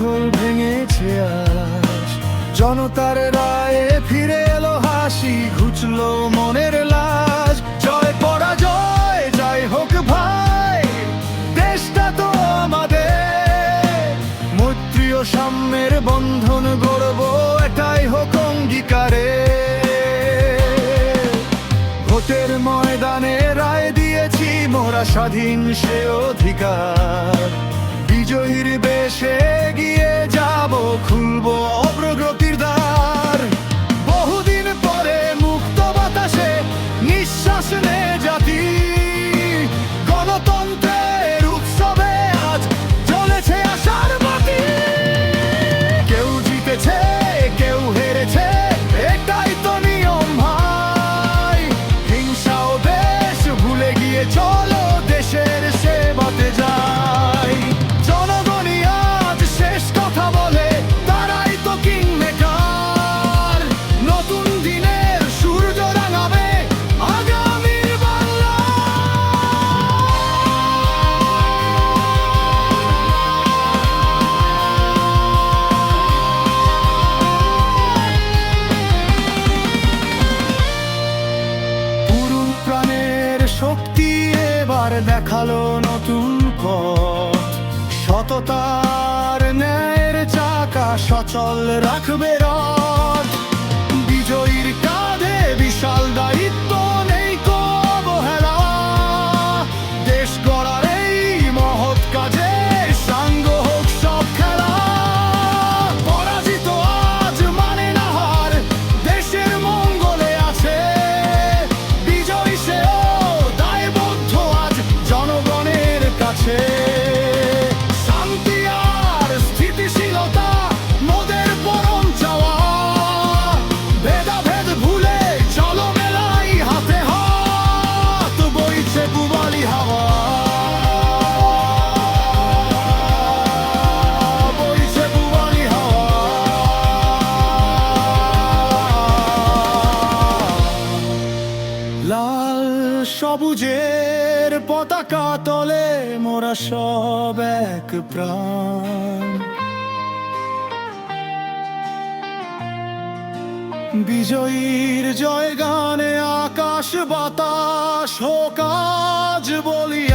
শিকল ভেঙেছে আজ, জনতার রায়ে ফিরে এলো হাসি, ঘুচলো মনের লাজ। জয় পরাজয় যাই হোক ভাই, দেশটা তো আমাদের, মৈত্রী ও সাম্যের বন্ধন গড়ব, এটাই হোক অঙ্গীকারে। ভোটের ময়দানে রায় দিয়েছি মোরা স্বাধীন সে অধিকার, বিজয়ীর বেশে এগিয়ে যাব, খুলবো অগ্রগতির দ্বার। বহুদিন পরে মুক্ত বাতাসে নিঃশ্বাস নে জাতি, গণতন্ত্রের উৎসবে আজ জ্বলেছে আশার বাতি। কেউ জিতেছে কেউ হেরেছে, এটাই তো নিয়ম ভাই। হিংসা ও দেশ ভুলে গিয়ে চলো দেশের সেবাতে যাই। জনগণই আজ শেষ কথা বলে, তারাই তো কিং মেকার। নতুন দিনের সূর্য রাঙাবে আগামীর বাংলা। পুরুষ প্রাণের শক্তি এবার দেখালো নতুন পথ, সততার ন্যায়ের চাকা সচল রাখবে রথ। বিজয়ীর কাঁধে বিশাল দায়িত্ব, নেই কো অবহেলা। দেশ গড়ার এই মহৎ কাজে সাঙ্গ হোক সব খেলা। পরাজিত আজ মানে না হার, দেশের মঙ্গলে আছে বিজয়, সেও দায়বদ্ধ আজ জনগণের কাছে। শান্তি আর স্থিতিশীলতা মোদের পরম চাওয়া, ভেদাভেদ ভুলে চলো মেলাই হাতে হাত, বইছে পূবালি হাওয়া, বইছে পূবালি হাওয়া। লাল সবুজের পতাকা তলে মোরা সব এক প্রাণ, বিজয়ীর জয় গানে আকাশ বাতাস হোক আজ বলি